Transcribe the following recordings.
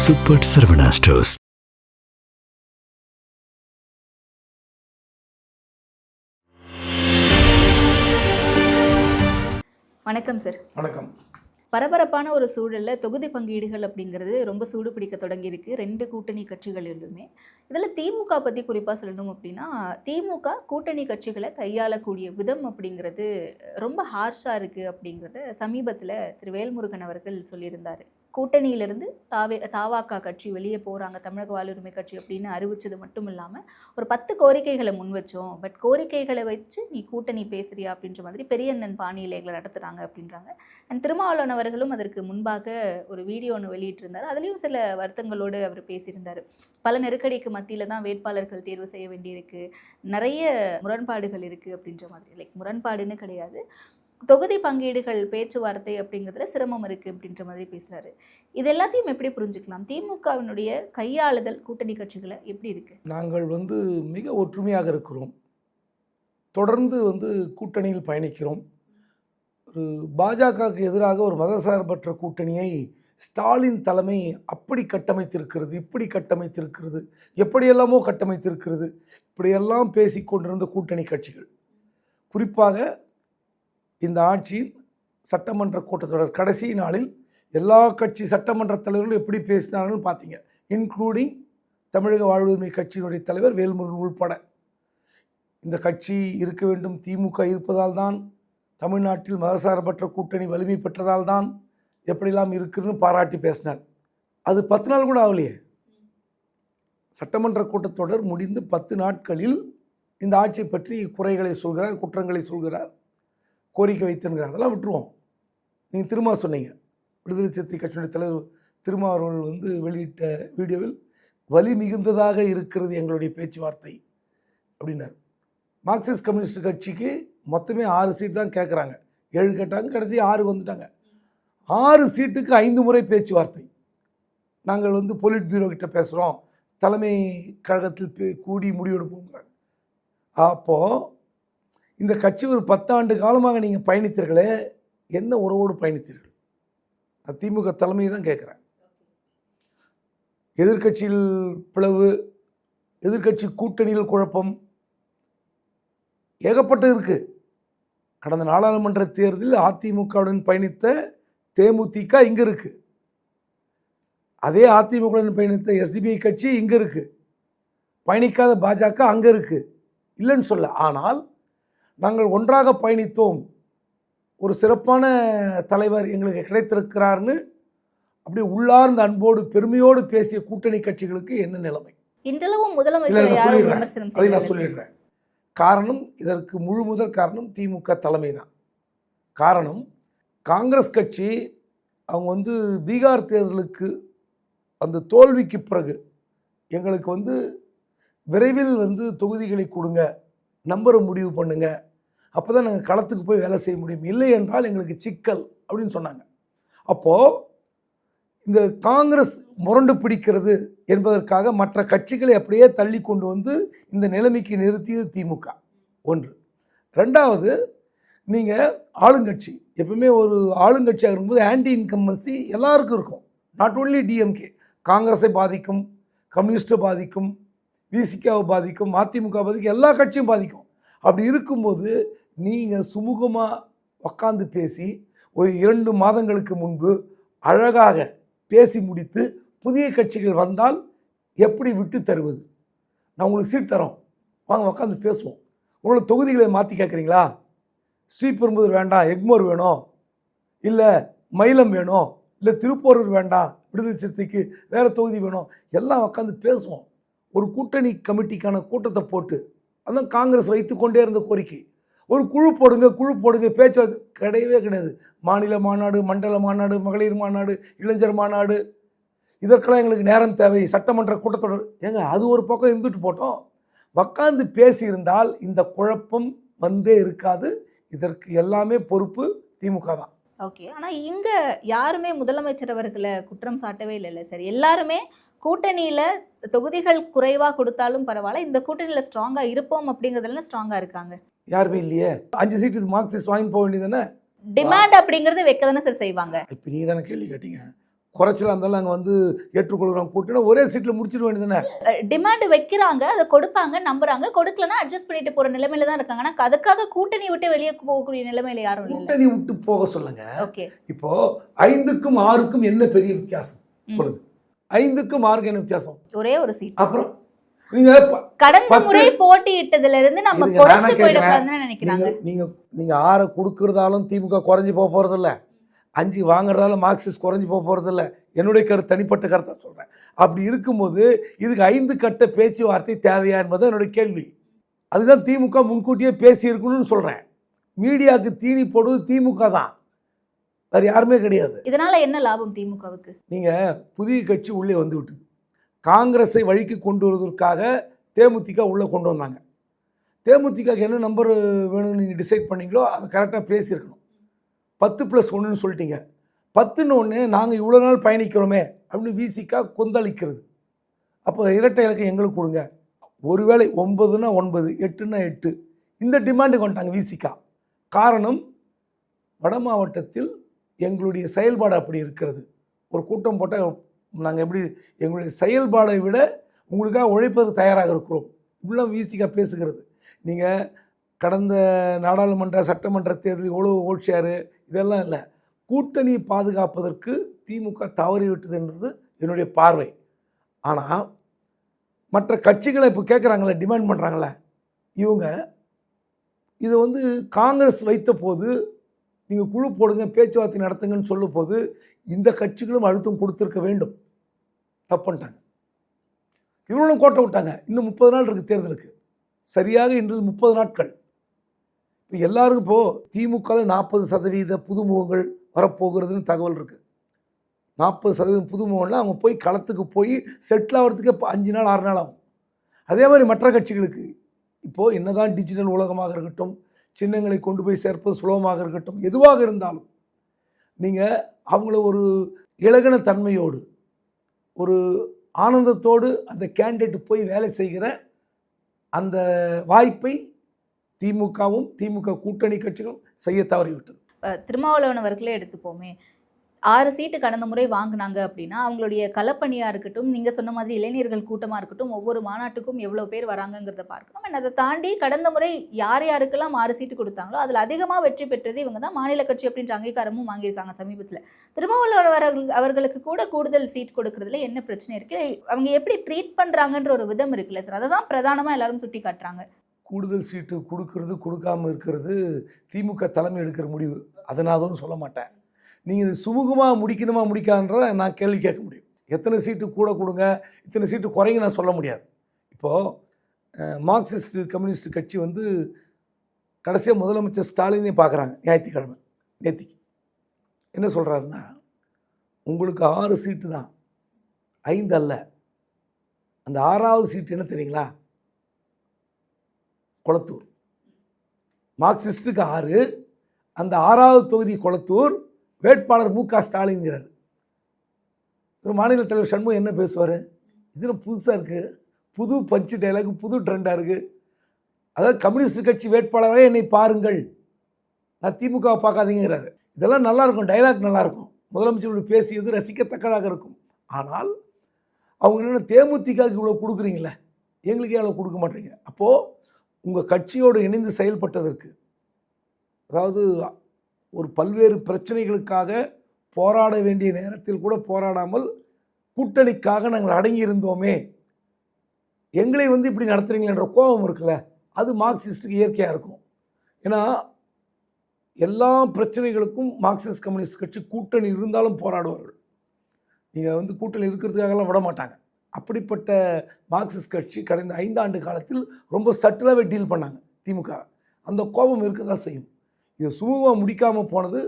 Super Saravana stores. வணக்கம் sir. வணக்கம். பரபரப்பான ஒரு சூழலில் தொகுதி பங்கீடுகள் அப்படிங்கிறது ரொம்ப சூடு பிடிக்க தொடங்கியிருக்கு 2 கூட்டணி கட்சிகளிலுமே. இதில் திமுக பற்றி குறிப்பாக சொல்லணும் அப்படின்னா, திமுக கூட்டணி கட்சிகளை கையாளக்கூடிய விதம் அப்படிங்கிறது ரொம்ப ஹார்ஷாக இருக்குது அப்படிங்கிறத சமீபத்தில் திரு வேல்முருகன் அவர்கள் சொல்லியிருந்தார். கூட்டணியிலிருந்து தாவாக்கா கட்சி வெளியே போகிறாங்க, தமிழக வாழ்வுரிமை கட்சி அப்படின்னு அறிவிச்சது மட்டும் இல்லாமல் ஒரு 10 கோரிக்கைகளை முன் வச்சோம், பட் கோரிக்கைகளை வச்சு நீ கூட்டணி பேசுறியா அப்படின்ற மாதிரி பெரியண்ணன் பாணியில் எங்களை நடத்துகிறாங்க அப்படின்றாங்க. அண்ட் திருமாவளவன் அவர்களும் அதற்கு முன்பாக ஒரு வீடியோ ஒன்று வெளியிட்டிருந்தார். அதுலேயும் சில வருத்தங்களோடு அவர் பேசியிருந்தார். பல நெருக்கடிக்கு மத்தியில் தான் வேட்பாளர்கள் தேர்வு செய்ய வேண்டியிருக்கு, நிறைய முரண்பாடுகள் இருக்குது அப்படின்ற மாதிரி. லைக் முரண்பாடுன்னு கிடையாது, தொகுதி பங்கீடுகள் பேச்சுவார்த்தை அப்படிங்கிறதுல சிரமம் இருக்குது அப்படின்ற மாதிரி பேசுகிறாரு. இது எல்லாத்தையும் எப்படி புரிஞ்சுக்கலாம்? திமுகவினுடைய கையாளுதல் கூட்டணி கட்சிகளை எப்படி இருக்குது? நாங்கள் மிக ஒற்றுமையாக இருக்கிறோம், தொடர்ந்து கூட்டணியில் பயணிக்கிறோம். ஒரு பாஜகவுக்கு எதிராக ஒரு மதசார்பற்ற கூட்டணியை ஸ்டாலின் தலைமை அப்படி கட்டமைத்திருக்கிறது, இப்படி கட்டமைத்திருக்கிறது, எப்படியெல்லாமோ கட்டமைத்திருக்கிறது, இப்படியெல்லாம் பேசிக்கொண்டிருந்த கூட்டணி கட்சிகள். குறிப்பாக இந்த ஆட்சியின் சட்டமன்ற கூட்டத்தொடர் கடைசி நாளில் எல்லா கட்சி சட்டமன்ற தலைவர்களும் எப்படி பேசினார்கள் பார்த்தீங்க, இன்க்ளூடிங் தமிழக வாழ்வுரிமை கட்சியினுடைய தலைவர் வேல்முருகன் உள்பட. இந்த கட்சி இருக்க வேண்டும், திமுக இருப்பதால் தான் தமிழ்நாட்டில் மதசார்பற்ற கூட்டணி வலிமை பெற்றதால் தான் எப்படிலாம் இருக்குன்னு பாராட்டி பேசினார். அது 10 நாள் கூட ஆகலையே. சட்டமன்ற கூட்டத்தொடர் முடிந்து 10 நாட்களில் இந்த ஆட்சியை பற்றி குறைகளை சொல்கிறார், குற்றங்களை சொல்கிறார், கோரிக்கை வைத்துங்கிறார். அதெல்லாம் விட்டுருவோம். நீங்கள் திரும்ப சொன்னீங்க, விடுதலை சிறுத்தை கட்சியினுடைய தலைவர் திருமா அவர்கள் வெளியிட்ட வீடியோவில் வலி மிகுந்ததாக இருக்கிறது எங்களுடைய பேச்சுவார்த்தை அப்படின்னார். மார்க்சிஸ்ட் கம்யூனிஸ்ட் கட்சிக்கு மொத்தமே 6 சீட் தான் கேட்குறாங்க, 7 கேட்டாங்க, கடைசி 6 வந்துட்டாங்க. 6 சீட்டுக்கு 5 முறை பேச்சுவார்த்தை. நாங்கள் பொலிட் பியூரோ கிட்ட பேசுகிறோம், தலைமை கழகத்தில் கூடி முடிவெடுப்போங்கிறாங்க. அப்போது இந்த கட்சி ஒரு 10 ஆண்டு காலமாக நீங்கள் பயணித்தீர்களே, என்ன உறவோடு பயணித்தீர்கள்? நான் திமுக தலைமையை தான் கேட்குறேன். எதிர்கட்சியில் பிளவு, எதிர்கட்சி கூட்டணியில் குழப்பம் ஏகப்பட்டது இருக்குது. கடந்த நாடாளுமன்ற தேர்தலில் அதிமுகவுடன் பயணித்த தேமுதிக இங்கே இருக்குது, அதே அதிமுகவுடன் பயணித்த எஸ்டிபிஐ கட்சி இங்கே இருக்குது, பயணிக்காத பாஜக அங்கே இருக்குது, இல்லைன்னு சொல்ல. ஆனால் நாங்கள் ஒன்றாக பயணித்தோம், ஒரு சிறப்பான தலைவர் எங்களுக்கு கிடைத்திருக்கிறார்னு அப்படி உள்ளார்ந்த அன்போடு பெருமையோடு பேசிய கூட்டணி கட்சிகளுக்கு என்ன நிலைமை? இன்றளவும் முதலமைச்சர் அதை நான் சொல்லிடுறேன். காரணம், இதற்கு முழு முதல் காரணம் திமுக தலைமை தான். காரணம், காங்கிரஸ் கட்சி அவங்க பீகார் தேர்தலுக்கு அந்த தோல்விக்கு பிறகு எங்களுக்கு விரைவில் தொகுதிகளை கொடுங்க, நம்பரை முடிவு பண்ணுங்க, அப்போ தான் நாங்கள் களத்துக்கு போய் வேலை செய்ய முடியும், இல்லை என்றால் எங்களுக்கு சிக்கல் அப்படின்னு சொன்னாங்க. அப்போது இந்த காங்கிரஸ் முரண்டு பிடிக்கிறது என்பதற்காக மற்ற கட்சிகளை அப்படியே தள்ளி கொண்டு இந்த நிலைமைக்கு நிறுத்தியது திமுக. ஒன்று. ரெண்டாவது, நீங்கள் ஆளுங்கட்சி, எப்பவுமே ஒரு ஆளுங்கட்சியாக இருக்கும்போது ஆன்டி இன்கம்பன்சி எல்லாருக்கும் இருக்கும். நாட் ஓன்லி டிஎம்கே, காங்கிரஸை பாதிக்கும், கம்யூனிஸ்ட்டை பாதிக்கும், விசிகாவை பாதிக்கும், அதிமுக பாதிக்கும், எல்லா கட்சியும் பாதிக்கும். அப்படி இருக்கும்போது நீங்கள் சுமூகமாக உக்காந்து பேசி ஒரு 2 மாதங்களுக்கு முன்பு அழகாக பேசி முடித்து புதிய கட்சிகள் வந்தால் எப்படி விட்டு தருவது? நான் உங்களுக்கு சீட் தரோம், வாங்க உக்காந்து பேசுவோம். உங்களோட தொகுதிகளை மாற்றி கேட்குறீங்களா? ஸ்ரீபெரும்புதூர் வேண்டாம், எக்மோர் வேணும், இல்லை மயிலம் வேணும், இல்லை திருப்போரூர் வேண்டாம், விடுதலை சிறுத்தைக்கு வேறு தொகுதி வேணும், எல்லாம் உக்காந்து பேசுவோம். ஒரு கூட்டணி கமிட்டிக்கான கூட்டத்தை போட்டு, அதான் காங்கிரஸ் வைத்து கொண்டே இருந்த கோரிக்கை, ஒரு குழு போடுங்க, பேச்சுவார்த்தை கிடையவே கிடையாது. மாநில மாநாடு, மண்டல மாநாடு, மகளிர் மாநாடு, இளைஞர் மாநாடு, இதற்கெல்லாம் எங்களுக்கு நேரம் தேவை, சட்டமன்ற கூட்டத்தொடர். ஏங்க, அது ஒரு பக்கம் இருந்துட்டு போட்டோம். உக்காந்து பேசியிருந்தால் இந்த குழப்பம் வந்தே இருக்காது. இதற்கு எல்லாமே பொறுப்பு திமுக தான். ஓகே, ஆனால் இங்கே யாருமே முதலமைச்சர் அவர்களை குற்றம் சாட்டவே இல்லை சார். எல்லாருமே கூட்டணியில் தொகுதிகள் குறைவாக கொடுத்தாலும் பரவாயில்ல, இந்த கூட்டணியில் ஸ்ட்ராங்காக இருப்போம் அப்படிங்கிறதுல ஸ்ட்ராங்காக இருக்காங்க. யாருமே இல்லையே. 5 சீட்டு மார்க்சிஸ்ட் வாங்கி போக வேண்டியதானே. டிமாண்ட் அப்படிங்கிறது வைக்க தானே சார் செய்வாங்க. இப்போ நீங்கள் தானே கேள்வி கேட்டீங்க, குறைச்சலாக இருந்தாலும் நாங்கள் வந்து ஏற்றுக்கொள்கிறோம் கூட்டினா ஒரே சீட்டில் முடிச்சிட வேண்டியதுதானே. டிமாண்ட் வைக்கிறாங்க, அதை கொடுப்பாங்க, நம்புறாங்க, கொடுக்கலன்னா அட்ஜஸ்ட் பண்ணிட்டு போற நிலைமையில தான் இருக்காங்க. ஆனா அதுக்காக கூட்டணி விட்டு வெளியே போகக்கூடிய நிலைமையில யாரும் இல்லை. கூட்டணி விட்டு போக சொல்லுங்க. ஓகே, இப்போ 5க்கும் 6க்கும் என்ன பெரிய வித்தியாசம் சொல்லுங்க? 5க்கும் 6க்கும் என்ன வித்தியாசம்? ஒரே ஒரு சீட். அப்புறம் நீங்க கடந்த முறை போட்டியிட்டதுல இருந்து நம்ம குறைச்சு போயிடக்கூடாதுன்னு நினைக்கிறாங்க. நீங்க 6 கொடுக்கறதாலும் திமுக குறைஞ்சி போக போறது இல்ல, 5 வாங்குறதாலும் மார்க்சிஸ்ட் குறைஞ்சி போக போறது இல்ல. என்னுடைய தனிப்பட்ட கருத்தை சொல்றேன். அப்படி இருக்கும்போது இதுக்கு 5 கட்ட பேச்சுவார்த்தை தேவையா என்பது என்னுடைய கேள்வி. அதுதான் திமுக முன்கூட்டியே பேசி இருக்கணும்னு சொல்றேன். மீடியாவுக்கு தீனி போடுவது திமுக தான், வேறு யாருமே கிடையாது. இதனால என்ன லாபம் திமுகவுக்கு? நீங்க புதிய கட்சி உள்ளே வந்து விட்டு காங்கிரஸை வழிக்கு கொண்டு வருவதற்காக தேமுதிக உள்ளே கொண்டு வந்தாங்க. தேமுதிகக்கு என்ன நம்பர் வேணும்னு நீங்கள் டிசைட் பண்ணீங்களோ அதை கரெக்டாக பேசியிருக்கணும். 10+1ன்னு சொல்லிட்டீங்க. 10ன்னு ஒன்று நாங்கள் இவ்வளோ நாள் பயணிக்கிறோமே அப்படின்னு விசிகா கொந்தளிக்கிறது. அப்போ இரட்டை இலக்கம் எங்களுக்கு கொடுங்க. ஒருவேளை 9னா 9, 8னா 8 இந்த டிமாண்டுக்கு வந்துட்டாங்க விசிகா. காரணம், வட மாவட்டத்தில் எங்களுடைய செயல்பாடு அப்படி இருக்கிறது. ஒரு கூட்டம் போட்டால் நாங்கள் எப்படி எங்களுடைய செயல்பாடை விட உங்களுக்காக உழைப்பதற்கு தயாராக இருக்கிறோம் இப்படிலாம் விசிகா பேசுகிறது. நீங்கள் கடந்த நாடாளுமன்ற சட்டமன்ற தேர்தல் எவ்வளோ ஓட் ஷேரு இதெல்லாம் இல்லை, கூட்டணி பாதுகாப்பதற்கு திமுக தவறிவிட்டது என்றது என்னுடைய பார்வை. ஆனால் மற்ற கட்சிகளை இப்போ கேட்குறாங்களே, டிமாண்ட் பண்ணுறாங்களே, இவங்க இதை வந்து காங்கிரஸ் வைத்த போது நீங்கள் குழு போடுங்க பேச்சுவார்த்தை நடத்துங்கன்னு சொல்லும் போது இந்த கட்சிகளும் அழுத்தம் கொடுத்துருக்க வேண்டும். தப்புன்ட்டாங்க. இவங்களும் கோட்டை விட்டாங்க. இன்னும் 30 நாள் இருக்குது தேர்தலுக்கு. சரியாக இன்று 30 நாட்கள். இப்போ எல்லாருக்கும் இப்போது திமுகவில் 40% புதுமுகங்கள் வரப்போகிறதுன்னு தகவல் இருக்குது. 40% புதுமுகங்கள்லாம் அவங்க போய் களத்துக்கு போய் செட்டில் ஆகிறதுக்கு 5 நாள் 6 நாள் ஆகும். அதே மாதிரி மற்ற கட்சிகளுக்கு இப்போது என்னதான் டிஜிட்டல் உலகமாக இருக்கட்டும், சின்னங்களை கொண்டு போய் சேர்ப்பது சுலபமாக இருக்கட்டும், எதுவாக இருந்தாலும் நீங்கள் அவங்கள ஒரு இலகன தன்மையோடு ஒரு ஆனந்தத்தோடு அந்த கேண்டிடேட் போய் வேலை செய்கிற அந்த வாய்ப்பை திமுகவும் திமுக கூட்டணி கட்சிகளும் செய்ய தவறிவிட்டது. திருமாவளவன் அவர்களே எடுத்துப்போமே, 6 சீட்டு கடந்த முறை வாங்கினாங்க அப்படின்னா அவங்களுடைய களப்பணியாக இருக்கட்டும், நீங்கள் சொன்ன மாதிரி இளைஞர்கள் கூட்டமாக இருக்கட்டும், ஒவ்வொரு மாநாட்டுக்கும் எவ்வளோ பேர் வராங்கங்கிறத பார்க்கணும். அண்ட் அதை தாண்டி கடந்த முறை யார் யாருக்கெல்லாம் 6 சீட்டு கொடுத்தாங்களோ அதில் அதிகமாக வெற்றி பெற்றது இவங்க தான். மாநில கட்சி அப்படின்ற அங்கீகாரமும் வாங்கியிருக்காங்க சமீபத்தில். திருமாவளவன் அவர்களுக்கு கூட கூடுதல் சீட் கொடுக்கறதுல என்ன பிரச்சனை இருக்குது? அவங்க எப்படி ட்ரீட் பண்ணுறாங்கன்ற ஒரு விதம் இருக்குல்ல சார், அதை தான் பிரதானமாக எல்லாரும் சுட்டி காட்டுறாங்க. கூடுதல் சீட்டு கொடுக்கறது கொடுக்காமல் இருக்கிறது திமுக தலைமை எடுக்கிற முடிவு. அதை நான் அதுவும் சொல்ல மாட்டேன். நீங்கள் இது சுமூகமாக முடிக்கணுமா முடிக்காதுன்றதை நான் கேள்வி கேட்க முடியும். எத்தனை சீட்டு கூட கொடுங்க, இத்தனை சீட்டு குறைங்க நான் சொல்ல முடியாது. இப்போது மார்க்சிஸ்ட் கம்யூனிஸ்ட் கட்சி வந்து கடைசியாக முதலமைச்சர் ஸ்டாலினே பார்க்குறாங்க ஞாயிற்றுக்கிழமை நேத்திக்கு. என்ன சொல்கிறாருன்னா, உங்களுக்கு 6 சீட்டு தான், 5 அல்ல. அந்த 6வது சீட்டு என்ன தெரியுங்களா? கொளத்தூர். மார்க்சிஸ்ட்டுக்கு 6, அந்த 6வது தொகுதி கொளத்தூர். வேட்பாளர் மு.க. ஸ்டாலின்ங்கிறார். ஒரு மாநில தலைவர் சண்முகம் என்ன பேசுவார்? இதில் புதுசாக இருக்குது, புது பஞ்சு டைலாக், புது ட்ரெண்டாக இருக்குது. அதாவது கம்யூனிஸ்ட் கட்சி வேட்பாளரே என்னை பாருங்கள், நான் திமுகவை பார்க்காதீங்கிறாரு. இதெல்லாம் நல்லாயிருக்கும், டைலாக் நல்லாயிருக்கும், முதலமைச்சரோடு பேசியது ரசிக்கத்தக்கதாக இருக்கும். ஆனால் அவங்க என்னென்ன தேமுதிகவுக்கு இவ்வளோ கொடுக்குறீங்களே, எங்களுக்கே அவ்வளோ கொடுக்க மாட்டீங்க. அப்போது உங்கள் கட்சியோடு இணைந்து செயல்பட்டதற்கு, அதாவது ஒரு பல்வேறு பிரச்சனைகளுக்காக போராட வேண்டிய நேரத்தில் கூட போராடாமல் கூட்டணிக்காக நாங்கள் அடங்கி இருந்தோமே, எங்களை வந்து இப்படி நடத்துகிறீங்களேன்ற கோபம் இருக்குல்ல, அது மார்க்சிஸ்ட்டுக்கு இயற்கையாக இருக்கும். ஏன்னா எல்லா பிரச்சனைகளுக்கும் மார்க்சிஸ்ட் கம்யூனிஸ்ட் கட்சி கூட்டணி இருந்தாலும் போராடுவார்கள். நீங்கள் வந்து கூட்டணி இருக்கிறதுக்காகலாம் விட மாட்டாங்க. அப்படிப்பட்ட மார்க்சிஸ்ட் கட்சி கடந்த 5 ஆண்டு காலத்தில் ரொம்ப சட்டிலாகவே டீல் பண்ணாங்க திமுக. அந்த கோபம் இருக்க தான் செய்யும். இது சுமூகமாக முடிக்காமல் போனது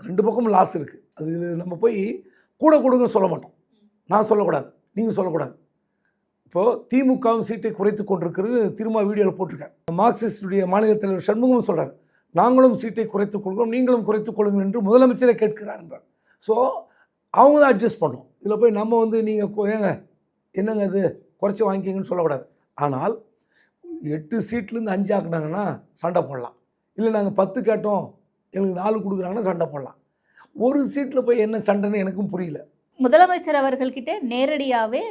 2 பக்கமும் லாஸ் இருக்குது. அது நம்ம போய் கூட கொடுங்க சொல்ல மாட்டோம், நான் சொல்லக்கூடாது, நீங்கள் சொல்லக்கூடாது. இப்போது திமுகவும் சீட்டை குறைத்து கொண்டிருக்கிறது திரும்ப வீடியோவில் போட்டிருக்கேன். மார்க்சிஸ்டுடைய மாநில தலைவர் சண்முகமும் சொல்கிறார், நாங்களும் சீட்டை குறைத்துக் கொள்கிறோம், நீங்களும் குறைத்துக் கொள்ளுங்கள் என்று முதலமைச்சரை கேட்கிறார் என்றார். ஸோ அவங்க தான் அட்ஜஸ்ட் பண்ணோம். இதில் போய் நம்ம வந்து நீங்கள் ஏங்க என்னங்க இது குறைச்சி வாங்கிக்கிங்கன்னு சொல்லக்கூடாது. ஆனால் 8 சீட்லேருந்து 5 ஆக்குனாங்கன்னா சண்டை போடலாம். இல்லை நாங்கள் 10 கேட்டோம் எங்களுக்கு 4 கொடுக்குறாங்கன்னா சண்டை போடலாம். ஒரு சீட்டில் போய் என்ன சண்டைன்னு எனக்கும் புரியல. முதலமைச்சர் அவர்கள்கிட்ட நேரடியாவே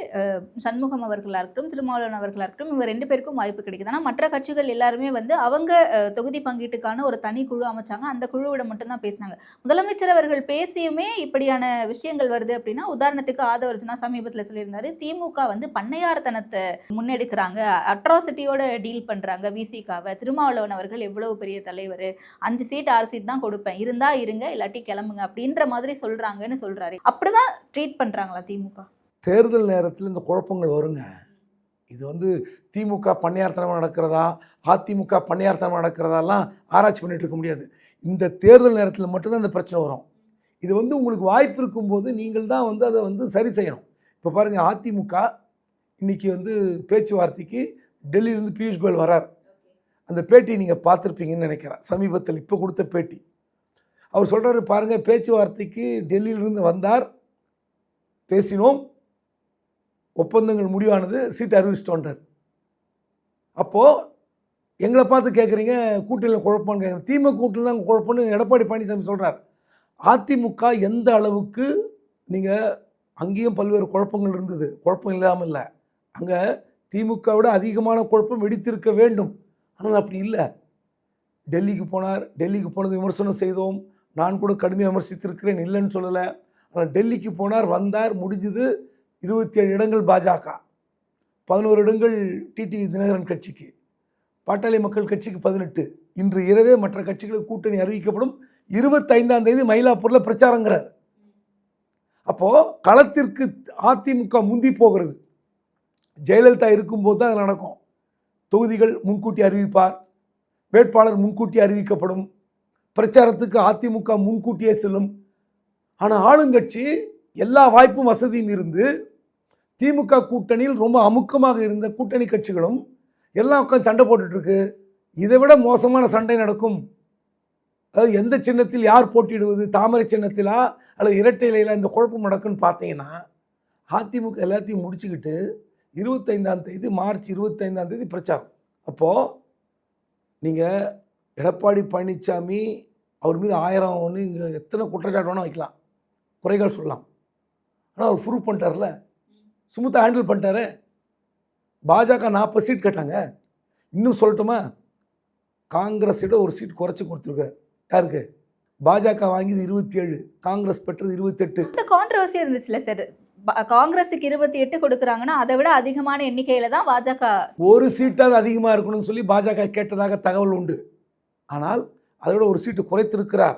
சண்முகம் அவர்களா இருக்கட்டும், திருமாவளவன் அவர்களா இருக்கட்டும், இவங்க 2 பேருக்கும் வாய்ப்பு கிடைக்குது. ஆனா மற்ற கட்சிகள் எல்லாருமே வந்து அவங்க தொகுதி பங்கீட்டுக்கான ஒரு தனி குழு அமைச்சாங்க. அந்த குழுவிட மட்டும் தான் பேசினாங்க. முதலமைச்சர் அவர்கள் பேசியுமே இப்படியான விஷயங்கள் வருது அப்படின்னா, உதாரணத்துக்கு ஆதவர்ஜுனா சமீபத்துல சொல்லியிருந்தாரு, திமுக வந்து பண்ணையார்த்தனத்தை முன்னெடுக்கிறாங்க, அட்ராசிட்டியோட டீல் பண்றாங்க விசிகாவை. திருமாவளவன் அவர்கள் எவ்வளவு பெரிய தலைவர், 5 சீட் 6 சீட் தான் கொடுப்பேன், இருந்தா இருங்க இல்லாட்டி கிளம்புங்க அப்படின்ற மாதிரி சொல்றாங்கன்னு சொல்றாரு. அப்படிதான் ட்ரீட் பண்றாங்களா திமுக? தேர்தல் நேரத்தில் இந்த குழப்பங்கள் வருங்க. இது வந்து திமுக பண்ணையார்த்தனமாக நடக்கிறதா, அதிமுக பண்ணையார்த்தனமாக நடக்கிறதாலாம் ஆராய்ச்சி பண்ணிட்டு இருக்க முடியாது. இந்த தேர்தல் நேரத்தில் மட்டும்தான் இந்த பிரச்சனை வரும். இது வந்து உங்களுக்கு வாய்ப்பு இருக்கும்போது நீங்கள் தான் வந்து அதை வந்து சரி செய்யணும். இப்போ பாருங்கள், அதிமுக இன்னைக்கு வந்து பேச்சுவார்த்தைக்கு டெல்லியிலேருந்து பியூஷ் கோயல் வரார். அந்த பேட்டி நீங்கள் பார்த்துருப்பீங்கன்னு நினைக்கிறேன், சமீபத்தில் இப்போ கொடுத்த பேட்டி. அவர் சொல்கிறாரு பாருங்கள், பேச்சுவார்த்தைக்கு டெல்லியிலிருந்து வந்தார், பேசினோம், ஒப்பந்தங்கள் முடிவானது, சீட்டு அறிவிச்சிட்டோன்றார். அப்போது எங்களை பார்த்து கேட்குறீங்க கூட்டணியில் குழப்பம்னு கேட்குறேன். திமுக கூட்டணியில் தான் குழப்பம்னு எடப்பாடி பழனிசாமி சொல்கிறார். அதிமுக எந்த அளவுக்கு நீங்கள் அங்கேயும் பல்வேறு குழப்பங்கள் இருந்தது, குழப்பம் இல்லாமல் இல்லை. அங்கே திமுக விட அதிகமான குழப்பம் வெடித்திருக்க வேண்டும். ஆனால் அப்படி இல்லை. டெல்லிக்கு போனார், டெல்லிக்கு போனது விமர்சனம் செய்தோம், நான் கூட கடுமையாக விமர்சித்திருக்கிறேன், இல்லைன்னு சொல்லலை. ஆனால் டெல்லிக்கு போனார், வந்தார், முடிஞ்சது. 27 இடங்கள் பாஜக, 11 இடங்கள் டிடிவி தினகரன் கட்சிக்கு, பாட்டாளி மக்கள் கட்சிக்கு 18. இன்று இரவே மற்ற கட்சிகளுக்கு கூட்டணி அறிவிக்கப்படும். 25ஆம் தேதி மயிலாப்பூரில் பிரச்சாரங்கிறார். அப்போது களத்திற்கு அதிமுக முந்தி போகிறது. ஜெயலலிதா இருக்கும்போது தான் அது நடக்கும். தொகுதிகள் முன்கூட்டி அறிவிப்பார், வேட்பாளர் முன்கூட்டி அறிவிக்கப்படும், பிரச்சாரத்துக்கு அதிமுக முன்கூட்டியே செல்லும். ஆனால் ஆளுங்கட்சி எல்லா வாய்ப்பும் வசதியும் இருந்து திமுக கூட்டணியில் ரொம்ப அமுக்கமாக இருந்த கூட்டணி கட்சிகளும் எல்லாம் உட்காந்து சண்டை போட்டுட்ருக்கு. இதை விட மோசமான சண்டை நடக்கும். அதாவது எந்த சின்னத்தில் யார் போட்டியிடுவது, தாமரை சின்னத்திலா அல்லது இரட்டை இலையில, இந்த குழப்பம் நடக்குன்னு பார்த்தீங்கன்னா, அதிமுக எல்லாத்தையும் முடிச்சுக்கிட்டு 25ஆம் தேதி, மார்ச் 25ஆம் தேதி பிரச்சாரம். அப்போது நீங்கள் எடப்பாடி பழனிசாமி அவர் மீது 1000 ஒன்று இங்கே எத்தனை குற்றச்சாட்டு வேணால் வைக்கலாம், குறைகள் சொல்லலாம். ஆனால் அவர் ப்ரூவ் பண்ணிட்டார்ல, சுமூத்தாக ஹேண்டில் பண்ணிட்டாரு. பாஜக 40 சீட் கேட்டாங்க. இன்னும் சொல்லட்டுமா, காங்கிரஸிட ஒரு சீட் குறைச்சி கொடுத்துருக்காரு. யாருக்கு? பாஜக வாங்கியது 27, காங்கிரஸ் பெற்றது 28. இந்த கான்ட்ரவர்சி இருந்துச்சுல சார், காங்கிரஸுக்கு 28 கொடுக்குறாங்கன்னா அதை விட அதிகமான எண்ணிக்கையில தான் பாஜக ஒரு சீட்டாவது அதிகமாக இருக்கணும்னு சொல்லி பாஜக கேட்டதாக தகவல் உண்டு. ஆனால் அதை விட ஒரு சீட்டு குறைத்திருக்கிறார்.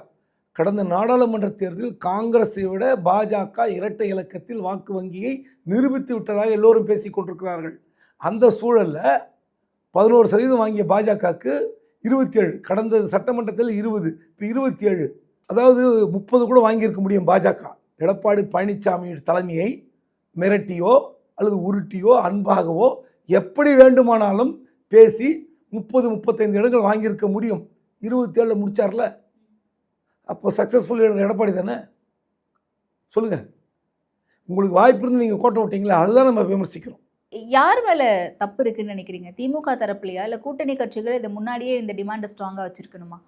கடந்த நாடாளுமன்ற தேர்தலில் காங்கிரஸை விட பாஜக இரட்டை இலக்கத்தில் வாக்கு வங்கியை நிரூபித்து விட்டதாக எல்லோரும் பேசி கொண்டிருக்கிறார்கள். அந்த சூழலில் 11% வாங்கிய பாஜகவுக்கு 27, கடந்த சட்டமன்றத்தில் 20, இப்போ 27, அதாவது 30 கூட வாங்கியிருக்க முடியும் பாஜக. எடப்பாடி பழனிசாமி தலைமையை மிரட்டியோ அல்லது உருட்டியோ அன்பாகவோ எப்படி வேண்டுமானாலும் பேசி 30-35 இடங்கள் வாங்கியிருக்க முடியும். 27 முடிச்சார்ல, அப்போ சக்ஸஸ்ஃபுல் எடப்பாடி தானே? சொல்லுங்கள். உங்களுக்கு வாய்ப்பு இருந்து நீங்கள் கோட்டை விட்டீங்களா? அதுதான் நம்ம விமர்சிக்கிறோம். யார் மேலே தப்பு இருக்குன்னு நினைக்கிறீங்க? திமுக தரப்புலையா, இல்லை கூட்டணி கட்சிகள் இதை முன்னாடியே இந்த டிமாண்டை ஸ்ட்ராங்காக வச்சுருக்கணுமா?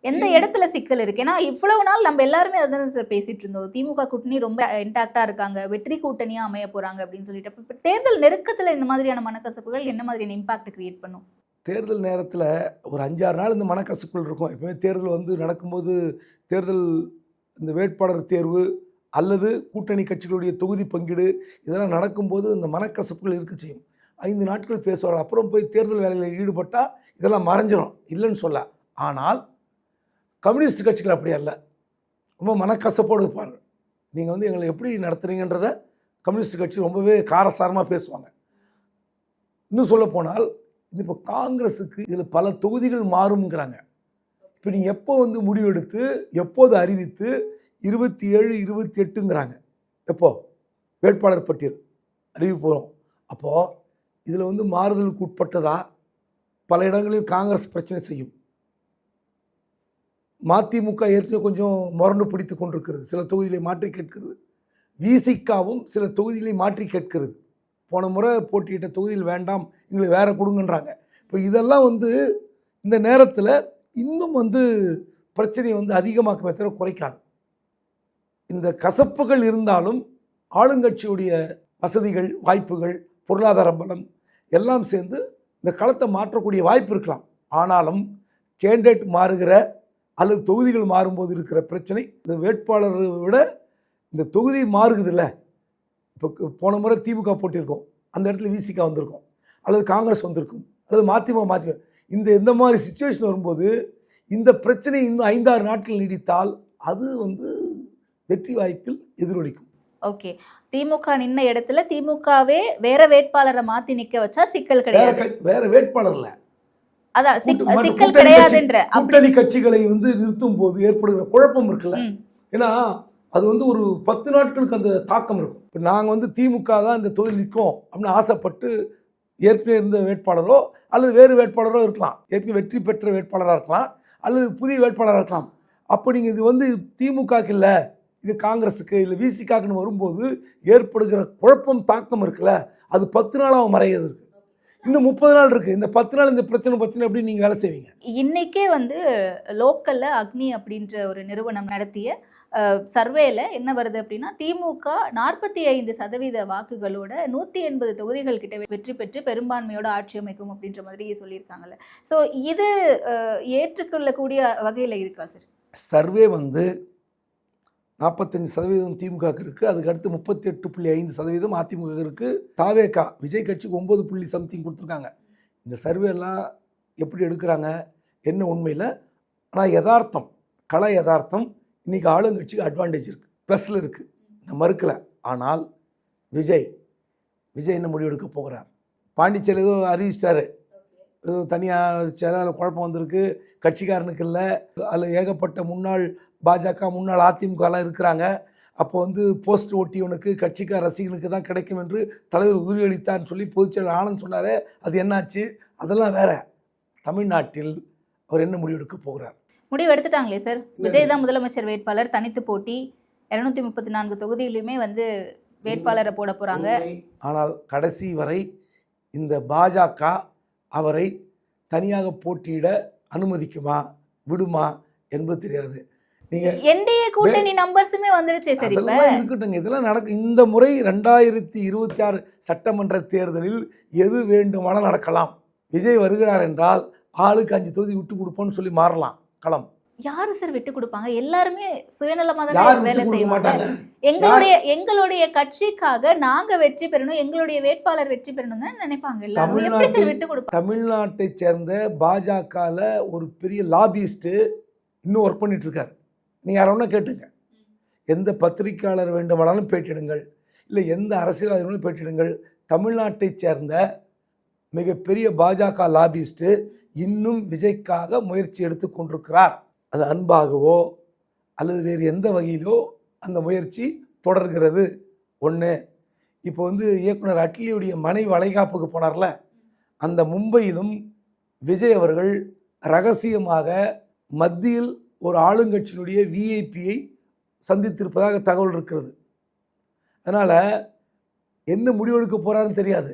எந்த இடத்துல சிக்கல் இருக்குது? ஏன்னா இவ்வளவு நாள் நம்ம எல்லாருமே அதான் சார் பேசிகிட்டு இருந்தோம், திமுக கூட்டணி ரொம்ப இன்டாக்டாக இருக்காங்க, வெற்றி கூட்டணியாக அமைய போகிறாங்க அப்படின்னு சொல்லிட்டு. இப்போ தேர்தல் நெருக்கத்தில் இந்த மாதிரியான மனக்கசப்புகள் என்ன மாதிரியான இம்பாக்ட் கிரியேட் பண்ணும்? தேர்தல் நேரத்தில் ஒரு 5-6 நாள் இந்த மனக்கசப்புகள் இருக்கும். எப்பவுமே தேர்தல் வந்து நடக்கும்போது, தேர்தல் இந்த வேட்பாளர் தேர்வு அல்லது கூட்டணி கட்சிகளுடைய தொகுதி பங்கீடு இதெல்லாம் நடக்கும்போது இந்த மனக்கசப்புகள் இருக்க செய்யும். 5 நாட்கள் பேசுவார்கள். அப்புறம் போய் தேர்தல் வேலையில் ஈடுபட்டால் இதெல்லாம் மறைஞ்சிடும், இல்லைன்னு சொல்ல. ஆனால் கம்யூனிஸ்ட் கட்சிகள் அப்படி அல்ல, ரொம்ப மனக்கசப்போடு இருப்பார். நீங்கள் வந்து எங்களை எப்படி நடத்துகிறீங்கன்றத கம்யூனிஸ்ட் கட்சி ரொம்பவே காரசாரமாக பேசுவாங்க. இன்னும் சொல்ல போனால், இப்போ காங்கிரஸுக்கு இதில் பல தொகுதிகள் மாறும்ங்கிறாங்க. இப்போ நீங்கள் எப்போ வந்து முடிவெடுத்து எப்போது அறிவித்து 27, 28ங்கிறாங்க. எப்போ வேட்பாளர் பட்டியல் அறிவிப்பு வரும். அப்போது இதில் வந்து மாறுதலுக்கு உட்பட்டதா? பல இடங்களில் காங்கிரஸ் பிரச்சனை செய்யும். மதிமுக ஏற்கனவே கொஞ்சம் முரண்டு பிடித்து கொண்டிருக்கிறது, சில தொகுதிகளை மாற்றி கேட்கிறது. விசிகாவும் சில தொகுதிகளை மாற்றி கேட்கிறது. போன முறை போட்டியிட்ட தொகுதியில் வேண்டாம், எங்களுக்கு வேறு கொடுங்கன்றாங்க. இப்போ இதெல்லாம் வந்து இந்த நேரத்தில் இன்னும் வந்து பிரச்சனையை வந்து அதிகமாக்குமே தவிர குறைக்காது. இந்த கசப்புகள் இருந்தாலும் ஆளுங்கட்சியுடைய வசதிகள், வாய்ப்புகள், பொருளாதார பலம் எல்லாம் சேர்ந்து இந்த களத்தை மாற்றக்கூடிய வாய்ப்பு இருக்கலாம். ஆனாலும் கேண்டிடேட் மாறுகிற அல்லது தொகுதிகள் மாறும்போது இருக்கிற பிரச்சனை, இந்த வேட்பாளரை விட இந்த தொகுதி மாறுகுதில்ல. இப்போ போன முறை திமுக போட்டிருக்கோம், அந்த இடத்துல விசிக வந்திருக்கும், அல்லது காங்கிரஸ் வந்திருக்கும், அல்லது மதிமுக மாற்றி இந்த மாதிரி சுச்சுவேஷன் வரும்போது இந்த பிரச்சனை இன்னும் 5-6 நாட்கள் நீடித்தால் அது வெற்றி வாய்ப்பில் எதிரொலிக்கும். ஓகே, திமுக நின்ன இடத்துல திமுகவே வேற வேட்பாளரை மாத்தி நிக்க வச்சா சிக்கல் கிடையாது. வேற வேட்பாளர் இல்ல, அதான் சிக்கல் கிடையாதுன்ற கூட்டணி கட்சிகளை நிறுத்தும் போது ஏற்படுகிற குழப்பம் இருக்குல்ல. ஏன்னா அது ஒரு 10 நாட்களுக்கு அந்த தாக்கம் இருக்கும். இப்போ நாங்கள் திமுக தான் இந்த தொகுதி நிற்கும் அப்படின்னு ஆசைப்பட்டு ஏற்கனவே இருந்த வேட்பாளரோ அல்லது வேறு வேட்பாளரோ இருக்கலாம், ஏற்கனவே வெற்றி பெற்ற வேட்பாளராக இருக்கலாம், அல்லது புதிய வேட்பாளராக இருக்கலாம். அப்போ நீங்கள் இது திமுகக்கு இல்லை, இது காங்கிரஸுக்கு இல்லை விசிகாக்குன்னு வரும்போது ஏற்படுகிற குழப்பம், தாக்கம் இருக்குல்ல, அது 10 நாளாக மறையாது இருக்கு. இன்னும் 30 நாள் இருக்குது. இந்த 10 நாள் இந்த பிரச்சனை எப்படி நீங்கள் வேலை செய்வீங்க? இன்னைக்கே லோக்கல்ல அக்னி அப்படின்ற ஒரு நிறுவனம் நடத்திய சர்வேல என்ன வருது அப்படின்னா, திமுக 45% வாக்குகளோட 180 தொகுதிகள் கிட்ட வெற்றி பெற்று பெரும்பான்மையோட ஆட்சி அமைக்கும் அப்படின்ற மாதிரி சொல்லியிருக்காங்கல்ல. ஸோ இது ஏற்றுக்கொள்ளக்கூடிய வகையில் இருக்கா சார்? சர்வே 45% திமுக இருக்குது, அதுக்கு அடுத்து 38.5% அதிமுக இருக்குது, தாவேகா விஜய் கட்சிக்கு 9 சம்திங் கொடுத்துருக்காங்க. இந்த சர்வேலாம் எப்படி எடுக்கிறாங்க என்ன உண்மையில்? ஆனால் யதார்த்தம், கள யதார்த்தம், இன்றைக்கி ஆளுங்கட்சிக்கு அட்வான்டேஜ் இருக்குது, ப்ளஸில் இருக்குது, நான் மறுக்கலை. ஆனால் விஜய் என்ன முடிவெடுக்க போகிறார்? பாண்டிச்சேரி ஏதோ அறிவிச்சிட்டாரு, ஏதோ தனியாக அதில் குழப்பம் வந்திருக்கு, கட்சிக்காரனுக்கு இல்லை, அதில் ஏகப்பட்ட முன்னாள் பாஜக முன்னாள் அதிமுகலாம் இருக்கிறாங்க. அப்போ போஸ்ட் ஓட்டியவனுக்கு கட்சிக்கார ரசிகனுக்கு தான் கிடைக்கும் என்று தலைவர் உறுதியளித்தார்னு சொல்லி பொதுச்செயலாளர் ஆனந்த் சொன்னார். அது என்னாச்சு? அதெல்லாம் வேற. தமிழ்நாட்டில் அவர் என்ன முடிவெடுக்க போகிறார்? முடிவு எடுத்துட்டாங்களே சார், விஜய் தான் முதலமைச்சர் வேட்பாளர், தனித்து போட்டி, 234 தொகுதியிலுமே வேட்பாளரை போட போகிறாங்க. ஆனால் கடைசி வரை இந்த பாஜக அவரை தனியாக போட்டியிட அனுமதிக்குமா, விடுமா என்பது தெரியாது. நீங்க என்டிஏ கூட்டணி நம்பர்ஸுமே வந்துருச்சே சார். இதெல்லாம் இருக்கட்டுங்க, இதெல்லாம் நடக்கும். இந்த முறை 2026 சட்டமன்ற தேர்தலில் எது வேண்டுமானால் நடக்கலாம். விஜய் வருகிறார் என்றால் ஆளுக்கு 5 தொகுதி விட்டு கொடுப்போம்னு சொல்லி மாறலாம் களம். யாரு சார் விட்டு கொடுப்பாங்க? எல்லாருமே சுயநலமா தான் வேலை செய்வாங்க. எங்களுடைய கட்சிக்காக நாங்க வெற்றி பெறணும், எங்களுடைய வேட்பாளர் வெற்றி பெறணும்னு நினைப்பாங்க. தமிழ்நாட்டை சேர்ந்த பாஜகல ஒரு பெரிய லாபியிஸ்ட் இன்னும் ஒர்க் பண்ணிட்டு இருக்காரு. நீங்க யாரோன்னா கேட்டுங்க, எந்த பத்திரிகையாளர் வேண்டுமானாலும் பேட்டிடுங்கள், இல்லை எந்த அரசியல்வாதிகளும் பேட்டிடுங்கள். தமிழ்நாட்டை சேர்ந்த மிகப்பெரிய பாஜக லாபியிஸ்ட் இன்னும் விஜய்க்காக முயற்சி எடுத்து கொண்டிருக்கிறார். அது அன்பாகவோ அல்லது வேறு எந்த வகையிலோ அந்த முயற்சி தொடர்கிறது. ஒன்று, இப்போ இயக்குனர் அட்லியுடைய மனைவி வளைகாப்புக்கு போனார்ல, அந்த மும்பையிலும் விஜய் அவர்கள் ரகசியமாக மத்தியில் ஒரு ஆளுங்கட்சியினுடைய விஐபியை சந்தித்திருப்பதாக தகவல் இருக்கிறது. அதனால் என்ன முடிவெடுக்க போகிறாருன்னு தெரியாது.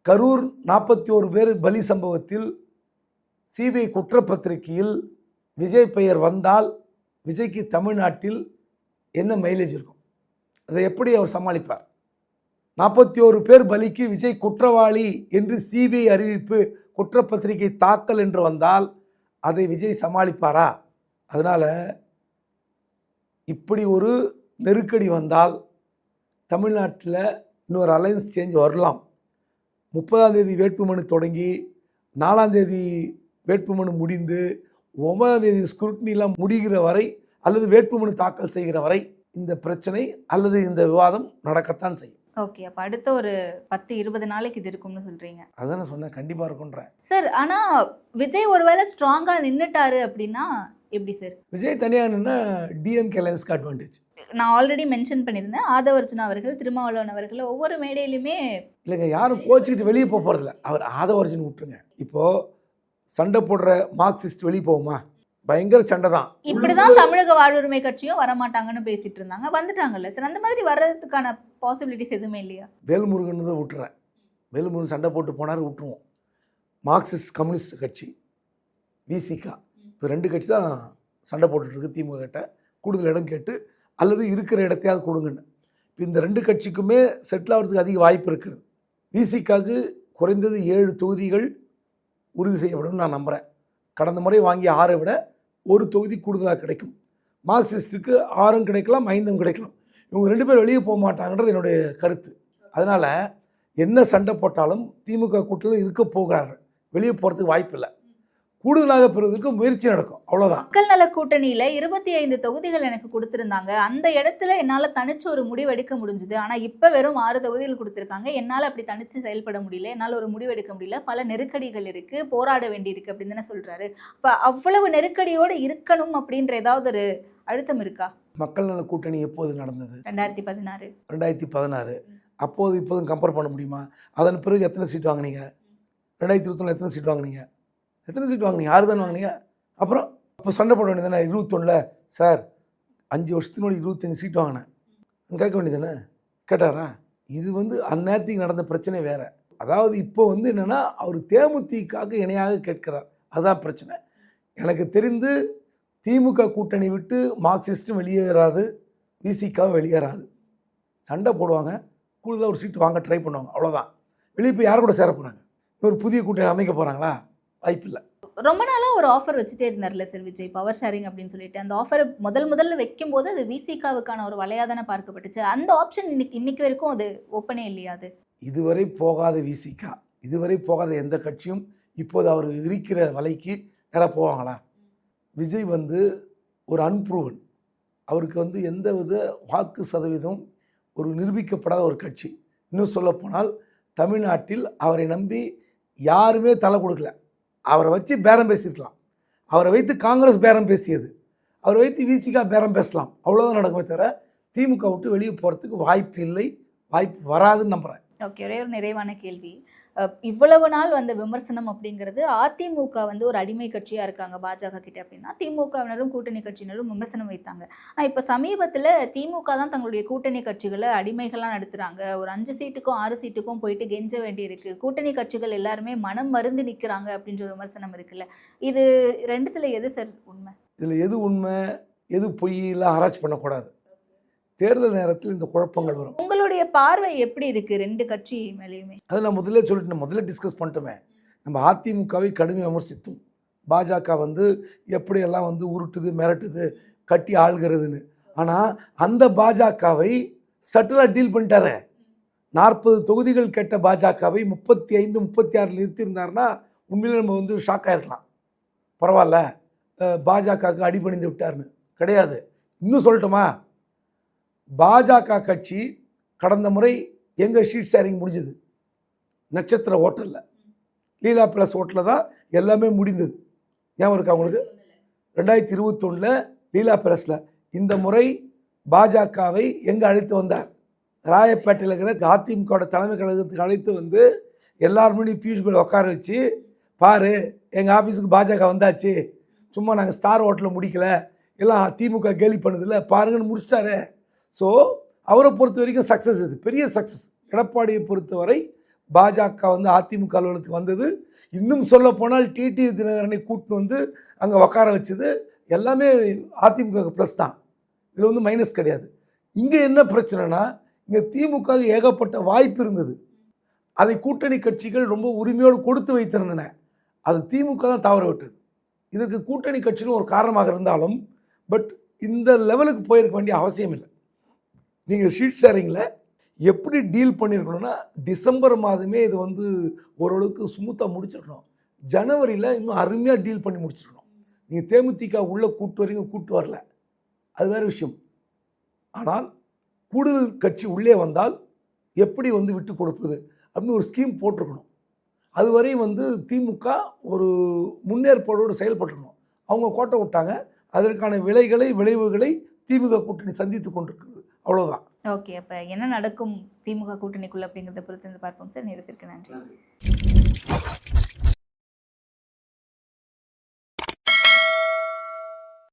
கரூர் 41 பேர் பலி சம்பவத்தில் சிபிஐ குற்றப்பத்திரிகையில் விஜய் பெயர் வந்தால் விஜய்க்கு தமிழ்நாட்டில் என்ன மைலேஜ் இருக்கும்? அதை எப்படி அவர் சமாளிப்பார்? 41 பேர் பலிக்கு விஜய் குற்றவாளி என்று சிபிஐ அறிவிப்பு, குற்றப்பத்திரிகை தாக்கல் என்று வந்தால் அதை விஜய் சமாளிப்பாரா? அதனால் இப்படி ஒரு நெருக்கடி வந்தால் தமிழ்நாட்டில் இன்னொரு அலையன்ஸ் சேஞ்ச் வரலாம். 30ஆம் தேதி வேட்புமனு தொடங்கி 4ஆம் தேதி வேட்புமனு முடிந்து 9ஆம் தேதி ஸ்க்ரூட்னிலாம் முடிகிற வரை அல்லது வேட்புமனு தாக்கல் செய்கிற வரை இந்த பிரச்சனை அல்லது இந்த விவாதம் நடக்கத்தான் செய்யும். ஓகே, அப்போ அடுத்த ஒரு 10-20 நாளைக்கு இது இருக்கும்னு சொல்கிறீங்க? அதான் நான் சொன்னேன், கண்டிப்பாக இருக்குன்றேன் சார். ஆனால் விஜய் ஒருவேளை ஸ்ட்ராங்காக நின்றுட்டாரு அப்படின்னா எப்படி சார்? விஜய் தனியாக நின்னா டிஎம்கே அலையன்ஸ்க்கு அட்வான்டேஜ். நான் ஆல்ரெடி மென்ஷன் பண்ணியிருந்தேன், ஆதவர்ஜுனா அவர்கள், திருமாவளவன் அவர்கள் ஒவ்வொரு மேடையிலுமே இல்லைங்க, யாரும் கோச்சிக்கிட்டு வெளியே போக போகிறதில்ல. அவர் ஆதவர்ஜுன் விட்டுருங்க. இப்போது சண்டை போடுற மார்க்சிஸ்ட் வெளியே போகுமா? பயங்கர சண்டை தான். இப்படிதான் தமிழக வாழ்வுரிமை கட்சியும் வரமாட்டாங்கன்னு பேசிட்டு இருந்தாங்க, வந்துட்டாங்கல்ல சார். அந்த மாதிரி வர்றதுக்கான பாசிபிலிட்டிஸ் எதுவுமே இல்லையா? வேல்முருகன் தான் விட்டுறேன். வேல்முருகன் சண்டை போட்டு போனார், விட்டுருவோம். மார்க்சிஸ்ட் கம்யூனிஸ்ட் கட்சி விசிகா, இப்போ 2 கட்சி தான் சண்டை போட்டுட்ருக்கு திமுக கிட்ட. கூடுதல் இடம் கேட்டு அல்லது இருக்கிற இடத்தையாவது கொடுங்கன்னு. இந்த 2 கட்சிக்குமே செட்டில் ஆகிறதுக்கு அதிக வாய்ப்பு இருக்குது. விசிகாவுக்கு குறைந்தது 7 தொகுதிகள் உறுதி செய்யப்படும் நான் நம்புகிறேன். கடந்த முறை வாங்கிய 6 விட ஒரு தொகுதி கூடுதலாக கிடைக்கும். மார்க்சிஸ்ட்டுக்கு 6 கிடைக்கலாம், 5 கிடைக்கலாம். இவங்க 2 பேர் வெளியே போக மாட்டாங்கன்றது என்னுடைய கருத்து. அதனால் என்ன சண்டை போட்டாலும் திமுக கூட்டத்தில் இருக்க போகிறார்கள். வெளியே போகிறதுக்கு வாய்ப்பு இல்லை. கூடுதலாக பெறுவதற்கு முயற்சி நடக்கும், அவ்வளோதான். மக்கள் நல கூட்டணியில் 25 தொகுதிகள் எனக்கு கொடுத்துருந்தாங்க. அந்த இடத்துல என்னால் தனிச்சு ஒரு முடிவு எடுக்க முடிஞ்சுது. ஆனால் இப்போ வெறும் 6 தொகுதிகள் கொடுத்துருக்காங்க. என்னால் அப்படி தனிச்சு செயல்பட முடியல, என்னால் ஒரு முடிவு எடுக்க முடியல, பல நெருக்கடிகள் இருக்குது, போராட வேண்டியிருக்கு அப்படின்னு தானே சொல்கிறாரு. இப்போ அவ்வளவு நெருக்கடியோடு இருக்கணும் அப்படின்ற ஏதாவது ஒரு அழுத்தம் இருக்கா? மக்கள் நல கூட்டணி எப்போது நடந்தது? 2016. அப்போது இப்போதும் கம்பேர் பண்ண முடியுமா? அதன் பிறகு எத்தனை சீட் வாங்கினீங்க? 2021 எத்தனை சீட் வாங்கினீங்க? 6 தான் வாங்கினீங்க. அப்புறம் இப்போ சண்டை போட வேண்டியதானே? 21 சார் 5 வருஷத்துக்கு முன்னாடி 25 சீட் வாங்கினேன் கேட்க வேண்டியதானே? கேட்டாரா? இது அந்நேரத்துக்கு நடந்த பிரச்சனை வேறு. அதாவது இப்போ என்னென்னா அவர் தேமுதிகவுக்கு இணையாக கேட்கிறார். அதுதான் பிரச்சனை. எனக்கு தெரிந்து திமுக கூட்டணி விட்டு மார்க்சிஸ்ட்டும் வெளியேறாது, விசிகாவும் வெளியேறாது. சண்டை போடுவாங்க, கூடுதலாக ஒரு சீட்டு வாங்க ட்ரை பண்ணுவாங்க, அவ்வளோதான். வெளியே போய் யார் கூட சேர போகிறாங்க? இன்னொரு புதிய கூட்டணி அமைக்க போகிறாங்களா? வாய்ப்பில்லை. ரொம்ப நாளாக ஒரு ஆஃபர் வச்சுட்டே இருந்தார்ல சார் விஜய், பவர் ஷேரிங் அப்படின்னு சொல்லிட்டு. அந்த ஆஃபரை முதல்ல வைக்கும்போது அது விசிகாவுக்கான ஒரு வலையாக தானே பார்க்கப்பட்டுச்சு. அந்த ஆப்ஷன் இன்னைக்கு வரைக்கும் அது ஓப்பனே இல்லையா? அது இதுவரை போகாத விசிகா, இதுவரை போகாத எந்த கட்சியும் இப்போது அவர் இருக்கிற வலைக்கு யாராக போவாங்களா? விஜய் ஒரு அன்ப்ரூவன். அவருக்கு எந்த வித வாக்கு சதவீதம் ஒரு நிரூபிக்கப்படாத ஒரு கட்சி. இன்னும் சொல்லப்போனால் தமிழ்நாட்டில் அவரை நம்பி யாருமே தலை கொடுக்கல. அவரை வச்சு பேரம் பேசியிருக்கலாம். அவரை வைத்து காங்கிரஸ் பேரம் பேசியது, அவரை வைத்து விசிகா பேரம் பேசலாம், அவ்வளோதான் நடக்குமே தவிர திமுக விட்டு வெளியே போகிறதுக்கு வாய்ப்பு இல்லை, வாய்ப்பு வராதுன்னு நம்புகிறேன். ஓகே, ஒரே ஒரு நிறைவான கேள்வி. இவ்வளவு நாள் வந்த விமர்சனம் அப்படிங்கிறது அதிமுக ஒரு அடிமை கட்சியாக இருக்காங்க பாஜக கிட்ட அப்படின்னா திமுகவினரும் கூட்டணி கட்சியினரும் விமர்சனம் வைத்தாங்க. ஆனால் இப்போ சமீபத்தில் திமுக தான் தங்களுடைய கூட்டணி கட்சிகளை அடிமைகளாக நடத்துகிறாங்க. ஒரு 5 சீட்டுக்கும் 6 சீட்டுக்கும் போயிட்டு கெஞ்ச வேண்டியிருக்கு. கூட்டணி கட்சிகள் எல்லாருமே மனம் மருந்து நிற்கிறாங்க அப்படின்ற ஒரு விமர்சனம் இருக்குல்ல. இது ரெண்டுத்தில் எது சார் உண்மை? இதில் எது உண்மை எது பொய்யெல்லாம் ஆராய்ச்சி பண்ணக்கூடாது. தேர்தல் நேரத்தில் இந்த குழப்பங்கள் வரும். உங்களுடைய பார்வை எப்படி இருக்கு 2 கட்சி மேலேயுமே? அதை நான் முதல்ல டிஸ்கஸ் பண்ணிட்டோமே. நம்ம அதிமுகவை கடுமையாக விமர்சித்தோம். பாஜக எப்படியெல்லாம் உருட்டுது, மிரட்டுது, கட்டி ஆள்கிறதுன்னு. ஆனால் அந்த பாஜகவை சட்டிலாக டீல் பண்ணிட்டாரு. 40 தொகுதிகள் கேட்ட பாஜகவை 35, 36 நிறுத்தியிருந்தாருன்னா உண்மையிலே நம்ம ஷாக் ஆகிருக்கலாம். பரவாயில்ல, பாஜகவுக்கு அடிபணிந்து விட்டார்னு. கிடையாது. இன்னும் சொல்லட்டுமா, பாஜக கட்சி கடந்த முறை எங்கள் ஷீட் ஷேரிங் முடிஞ்சது நட்சத்திர ஹோட்டலில், லீலா பிளஸ் ஹோட்டலில் தான் எல்லாமே முடிந்தது. ஞாபகம் இருக்கா உங்களுக்கு? 2021 லீலா பிளஸில். இந்த முறை பாஜகவை எங்கே அழைத்து வந்தார்? ராயப்பேட்டையில் இருக்கிற அதிமுகவோட தலைமை கழகத்துக்கு அழைத்து எல்லாருமே பியூஷ் கோயல் உட்கார வச்சு, பாரு எங்கள் ஆஃபீஸுக்கு பாஜக வந்தாச்சு, சும்மா நாங்கள் ஸ்டார் ஹோட்டலில் முடிக்கல, எல்லாம் திமுக கேலி பண்ணுதில்ல, பாருங்கன்னு முடிச்சிட்டாரு. ஸோ அவரை பொறுத்த வரைக்கும் சக்ஸஸ், இது பெரிய சக்ஸஸ். எடப்பாடியை பொறுத்தவரை பாஜக அதிமுக அலுவலகத்துக்கு வந்தது. இன்னும் சொல்ல போனால் டிடி தினகரனை கூட்டு அங்கே உட்கார வச்சது எல்லாமே அதிமுக ப்ளஸ் தான். இதில் மைனஸ் கிடையாது. இங்கே என்ன பிரச்சனைனா, இங்கே திமுக ஏகப்பட்ட வாய்ப்பு இருந்தது. அதை கூட்டணி கட்சிகள் ரொம்ப உரிமையோடு கொடுத்து வைத்திருந்தன. அது திமுக தான் தவற விட்டது. இதற்கு கூட்டணி கட்சிகள் ஒரு காரணமாக இருந்தாலும் பட் இந்த லெவலுக்கு போயிருக்க வேண்டிய அவசியம் இல்லை. நீங்கள் ஷீட் ஷேரிங்கில் எப்படி டீல் பண்ணியிருக்கணும்னா, டிசம்பர் மாதமே இது ஓரளவுக்கு ஸ்மூத்தாக முடிச்சிருக்கணும். ஜனவரியில் இன்னும் அருமையாக டீல் பண்ணி முடிச்சிருக்கணும். நீங்கள் தேமுதிக உள்ளே கூட்டு வரல, அது வேறு விஷயம். ஆனால் கூடுதல் கட்சி உள்ளே வந்தால் எப்படி விட்டு கொடுப்பது அப்படின்னு ஒரு ஸ்கீம் போட்டிருக்கணும். அதுவரை திமுக ஒரு முன்னேற்பாடோடு செயல்பட்டுருக்கணும். அவங்க கோட்டை விட்டாங்க. அதற்கான விளைவுகளை திமுக கூட்டணி சந்தித்து கொண்டிருக்கிறது, அவ்வளோதான். ஓகே, அப்போ என்ன நடக்கும் திமுக கூட்டணிக்குள்ள அப்படிங்கிறத பொறுத்து பார்ப்போம் சார். நேரத்திற்கு நன்றி.